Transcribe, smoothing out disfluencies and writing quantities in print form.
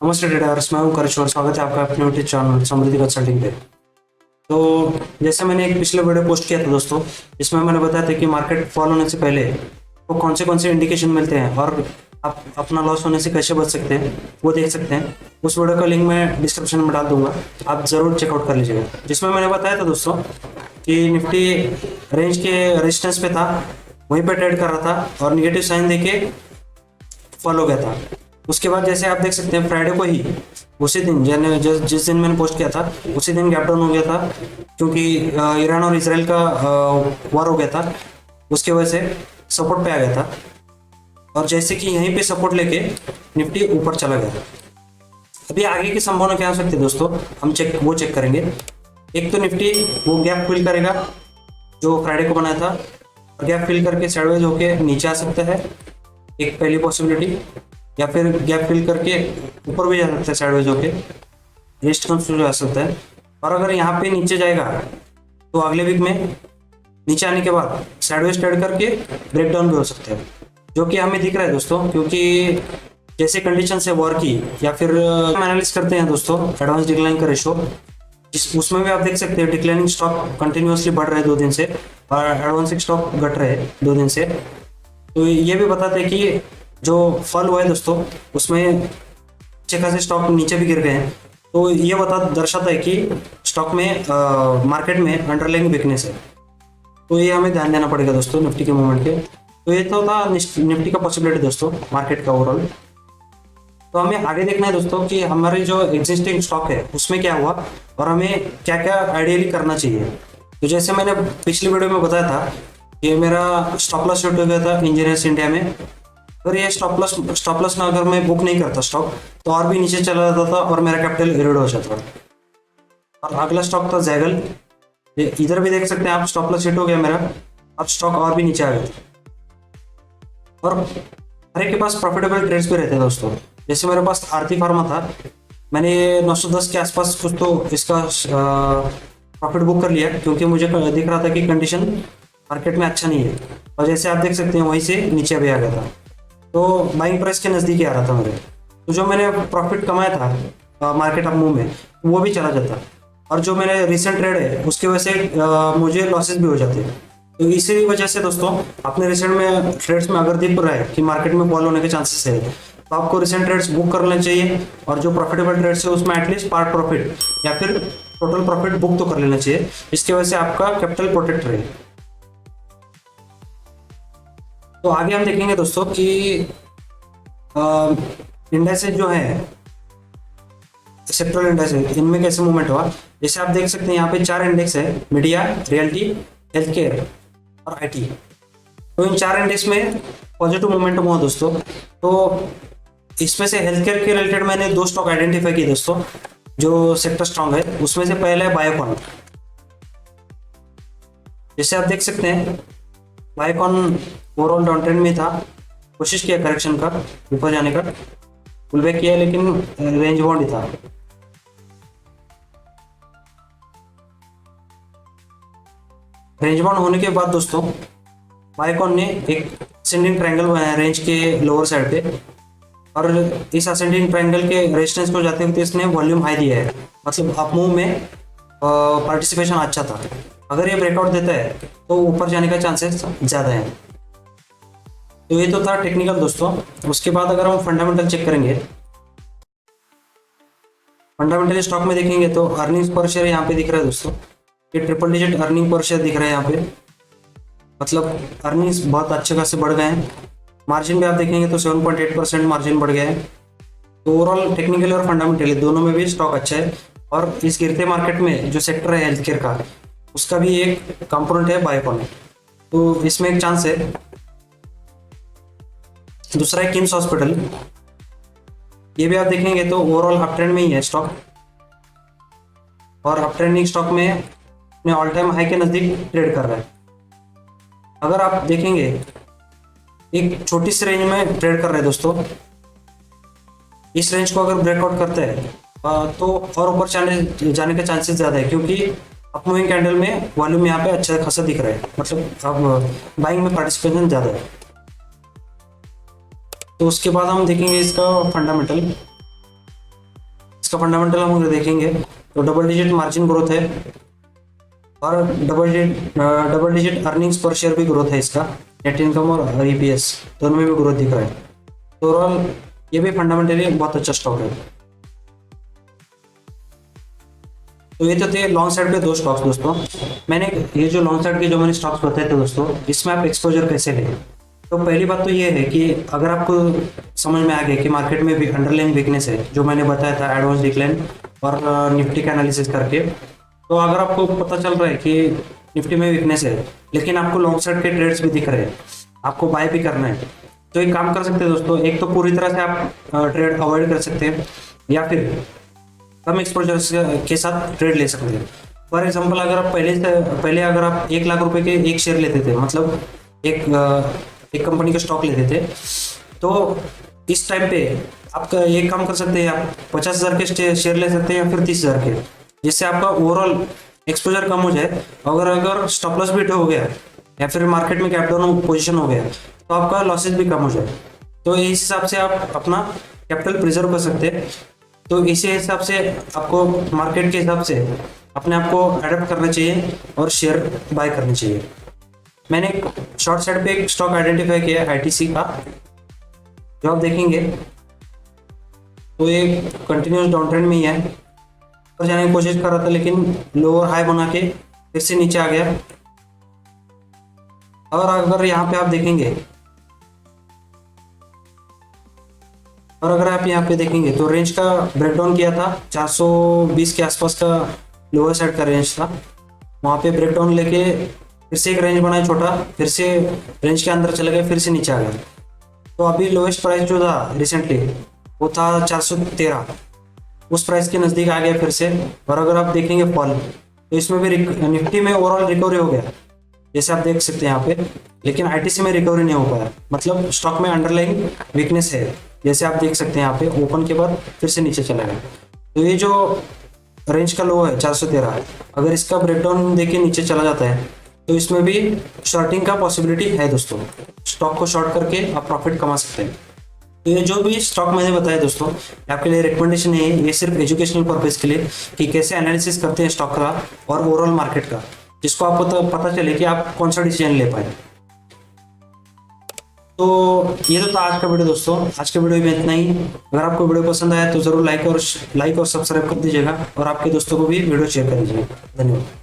नमस्ते ट्रेडर्स, मैं हूं करिश्वर। स्वागत है आपका अपने यूट्यूब चैनल समृद्धि कंसल्टिंग पे। तो जैसे मैंने एक पिछले वीडियो पोस्ट किया था दोस्तों, इसमें मैंने बताया था कि मार्केट फॉल होने से पहले तो कौन से इंडिकेशन मिलते हैं और आप अपना लॉस होने से कैसे बच सकते हैं वो देख सकते हैं। उस वीडियो का लिंक मैं डिस्क्रिप्शन में डाल दूंगा, आप ज़रूर चेकआउट कर लीजिएगा। जिसमें मैंने बताया था दोस्तों कि निफ्टी रेंज के रेजिस्टेंस पे था, वहीं पर ट्रेड कर रहा था और निगेटिव साइन देके फॉल हो गया था। उसके बाद जैसे आप देख सकते हैं फ्राइडे को ही उसी दिन जिस दिन मैंने पोस्ट किया था उसी दिन गैप डाउन हो गया था, क्योंकि ईरान और इसराइल का वॉर हो गया था। उसकी वजह से सपोर्ट पे आ गया था और जैसे कि यहीं पे सपोर्ट लेके निफ्टी ऊपर चला गया। अभी आगे की संभावना क्या हो सकती है दोस्तों, हम चेक करेंगे। एक तो निफ्टी वो गैप फिल करेगा जो फ्राइडे को बनाया था, और गैप फिल करके साइडवेज होके नीचे आ सकता है, एक पहली पॉसिबिलिटी। या फिर गैप फिल करके ऊपर भी जा सकता है साइडवेज होके, रेस्ट कंसिडर जा सकता है। और अगर यहाँ पे नीचे जाएगा तो अगले वीक में नीचे आने के बाद साइडवेज ट्रेड करके ब्रेक डाउन भी हो सकता है, जो कि हमें दिख रहा है दोस्तों। क्योंकि जैसे कंडीशन है वॉर की, या फिर हम एनालिस करते हैं दोस्तों एडवांस डिक्लाइन का रेशो, जिस उसमें भी आप देख सकते हैं डिक्लाइनिंग स्टॉक कंटिन्यूसली बढ़ रहे हैं 2 दिन से, और एडवांसिंग स्टॉक घट रहे हैं 2 दिन से। तो ये भी बताते हैं कि जो फॉल हुआ है दोस्तों उसमें अच्छे खासे स्टॉक नीचे भी गिर गए हैं। तो ये दर्शाता है कि स्टॉक में मार्केट में अंडरलाइंग वीकनेस है। तो ये हमें ध्यान देना पड़ेगा दोस्तों निफ्टी के मूवमेंट के। तो ये तो था निफ्टी का पॉसिबिलिटी दोस्तों मार्केट का ओवरऑल। तो हमें आगे देखना है दोस्तों कि हमारे जो एग्जिस्टिंग स्टॉक है उसमें क्या हुआ और हमें क्या क्या आइडियली करना चाहिए। तो जैसे मैंने पिछली वीडियो में बताया था कि मेरा स्टॉप लॉस हिट हो गया था इंजीनियर्स इंडिया में। अगर ये स्टॉप लॉस ना अगर मैं बुक नहीं करता स्टॉक, तो और भी नीचे चला जाता था और मेरा कैपिटल इरोड हो जाता था। और अगला स्टॉक था जैगल, ये इधर भी देख सकते हैं आप, स्टॉप लॉस हिट हो गया मेरा, अब स्टॉक और भी नीचे आ गया था। और हर एक के पास प्रॉफिटेबल ट्रेड्स भी रहते हैं दोस्तों। जैसे मेरे पास आरती फार्मा था, मैंने 910 के आसपास कुछ तो इसका प्रॉफिट बुक कर लिया, क्योंकि मुझे दिख रहा था कि कंडीशन मार्केट में अच्छा नहीं है। और जैसे आप देख सकते हैं वहीं से नीचे भी आ गया था, तो बाइंग प्राइस के नज़दीक ही आ रहा था मेरे। तो जो मैंने प्रॉफिट कमाया था मार्केट अप मूव में, वो भी चला जाता। और जो मेरे रिसेंट ट्रेड है उसकी वजह से मुझे लॉसेस भी हो जाते हैं। तो इसी वजह से दोस्तों अपने रिसेंट में ट्रेड्स में अगर दिख रहा है कि मार्केट में फॉल होने के चांसेस है, तो आपको रिसेंट ट्रेड्स बुक कर लेना चाहिए। और जो प्रॉफिटेबल ट्रेड्स है उसमें एटलीस्ट पार्ट प्रॉफिट या फिर टोटल प्रॉफिट बुक तो कर लेना चाहिए। इसकी वजह से आपका कैपिटल प्रोटेक्ट रहे। तो आगे हम देखेंगे दोस्तों कि इंडेक्सेस जो है, सेक्टरल इंडेक्स है, इनमें कैसे मूवमेंट हुआ। जैसे आप देख सकते हैं यहाँ पे 4 इंडेक्स है, मीडिया, रियल्टी, हेल्थ केयर और आईटी। तो इन 4 इंडेक्स में पॉजिटिव मोमेंटम हुआ दोस्तों। तो इसमें से हेल्थ केयर के रिलेटेड मैंने 2 स्टॉक आइडेंटिफाई किए दोस्तों जो सेक्टर स्ट्रांग है। उसमें से पहला है बायोकॉन। जैसे आप देख सकते हैं बायोकॉन ओवरऑल डाउन ट्रेंड में था, कोशिश किया करेक्शन का, ऊपर जाने का पुल बैक किया, लेकिन रेंज बाउंड ही था। रेंज बाउंड होने के बाद दोस्तों बायोकॉन ने एक असेंडिंग ट्रायंगल बनाया रेंज के लोअर साइड पे, और इस असेंडिंग ट्रायंगल के रेजिस्टेंस को जाते हुए इसने वॉल्यूम हाई दिया है, मतलब अप मूव में पार्टिसिपेशन अच्छा था। अगर ये ब्रेकआउट देता है तो ऊपर जाने का चांसेस ज़्यादा है। तो ये तो था टेक्निकल दोस्तों। उसके बाद अगर हम फंडामेंटल चेक करेंगे, फंडामेंटली स्टॉक में देखेंगे तो अर्निंग्स पर शेयर यहाँ पे दिख रहा है दोस्तों, ये triple digit earning per share दिख रहा है यहाँ पे, मतलब अर्निंग्स बहुत अच्छे खासे बढ़ गए हैं। मार्जिन भी आप देखेंगे तो 7.8% मार्जिन बढ़ गया है। तो ओवरऑल टेक्निकली और फंडामेंटली दोनों में भी स्टॉक अच्छा है। और इस गिरते मार्केट में जो सेक्टर है हेल्थ केयर का, उसका भी एक कंपोनेंट है बायोकॉन, तो इसमें एक चांस है। दूसरा है किम्स हॉस्पिटल, ये भी आप देखेंगे तो ओवरऑल अप ट्रेंड में ही है स्टॉक, और अप ट्रेंडिंग स्टॉक में अपने ऑल टाइम हाई के नज़दीक ट्रेड कर रहा है। अगर आप देखेंगे एक छोटी सी रेंज में ट्रेड कर रहे हैं दोस्तों, इस रेंज को अगर ब्रेकआउट करते हैं तो और ऊपर जाने के चांसेस ज़्यादा है, क्योंकि अपमूविंग कैंडल में वॉल्यूम यहाँ पे अच्छा खासा दिख रहा है, मतलब अब बाइंग में पार्टिसिपेशन ज़्यादा है। तो उसके बाद हम देखेंगे इसका फंडामेंटल। इसका फंडामेंटल हम अगर देखेंगे तो डबल डिजिट मार्जिन ग्रोथ है और डबल डिजिट अर्निंग्स पर शेयर भी ग्रोथ है इसका, नेट इनकम और ईपीएस दोनों में भी ग्रोथ दिख रहा है। तो ओवरऑल ये भी फंडामेंटली बहुत अच्छा स्टॉक है। तो ये तो थे लॉन्ग साइड के दो स्टॉक्स दोस्तों। मैंने ये जो लॉन्ग साइड के जो मैंने स्टॉक्स बताए थे दोस्तों, इसमें आप एक्सपोजर कैसे लें। तो पहली बात तो ये है कि अगर आपको समझ में आ गया कि मार्केट में भी अंडरलाइन वीकनेस है, जो मैंने बताया था एडवांस डिक्लाइन और निफ्टी का एनालिसिस करके, तो अगर आपको पता चल रहा है कि निफ्टी में वीकनेस है लेकिन आपको लॉन्ग साइड के ट्रेड्स भी दिख रहे हैं, आपको बाय भी करना है, तो एक काम कर सकते हैं दोस्तों। एक तो पूरी तरह से आप ट्रेड अवॉइड कर सकते हैं या फिर कम एक्सपोजर के साथ ट्रेड ले सकते हैं। फॉर एग्जांपल अगर आप पहले अगर आप 1 लाख रुपए के एक शेयर लेते थे, मतलब एक कंपनी का स्टॉक लेते थे, तो इस टाइम पे आप एक काम कर सकते हैं, आप 50,000 के शेयर ले सकते हैं या फिर 30,000 के, जिससे आपका ओवरऑल एक्सपोजर कम हो जाए। अगर स्टॉप लॉस भी हो गया या फिर मार्केट में कैप डाउन पोजिशन हो गया तो आपका लॉसेज भी कम हो जाए। तो इस हिसाब से आप अपना कैपिटल प्रिजर्व कर सकते हैं। तो इसी हिसाब से आपको मार्केट के हिसाब से अपने आप को अडेप्ट करना चाहिए और शेयर बाय करनी चाहिए। मैंने शॉर्ट साइड पे एक स्टॉक आइडेंटिफाई किया है आईटीसी का, जो आप देखेंगे तो ये कंटिन्यूस डाउन ट्रेंड में ही है, ऊपर जाने की कोशिश कर रहा था लेकिन लोअर हाई बना के फिर से नीचे आ गया। और अगर यहाँ पे आप देखेंगे तो रेंज का ब्रेकडाउन किया था, 420 के आसपास का लोअर साइड का रेंज था, वहाँ पे ब्रेकडाउन लेके फिर से एक रेंज बनाया छोटा, फिर से रेंज के अंदर चले गए, फिर से नीचे आ गया। तो अभी लोएस्ट प्राइस जो था रिसेंटली वो था 413, उस प्राइस के नज़दीक आ गया फिर से। और अगर आप देखेंगे फॉल तो इसमें भी निफ्टी में ओवरऑल रिकवरी हो गया जैसे आप देख सकते हैं यहाँ पे, लेकिन आईटीसी में रिकवरी नहीं हो पाया, मतलब स्टॉक में अंडरलाइन वीकनेस है, जैसे आप देख सकते हैं यहाँ पे ओपन के बाद फिर से नीचे चला गया। तो ये जो रेंज का लो है 413, अगर इसका ब्रेकडाउन देखिए नीचे चला जाता है तो इसमें भी शॉर्टिंग का पॉसिबिलिटी है दोस्तों, स्टॉक को शॉर्ट करके आप प्रॉफिट कमा सकते हैं। तो ये जो भी स्टॉक मैंने बताया दोस्तों, आपके लिए रिकमेंडेशन है, ये सिर्फ एजुकेशनल पर्पज के लिए कि कैसे एनालिसिस करते हैं स्टॉक का और ओवरऑल मार्केट का, जिसको आपको तो पता चले कि आप कौन सा डिसीजन ले पाए। तो ये तो था आज का वीडियो दोस्तों। आज के वीडियो में इतना ही। अगर आपको वीडियो पसंद आया तो जरूर लाइक और सब्सक्राइब कर दीजिएगा और आपके दोस्तों को भी वीडियो शेयर कर दीजिएगा। धन्यवाद।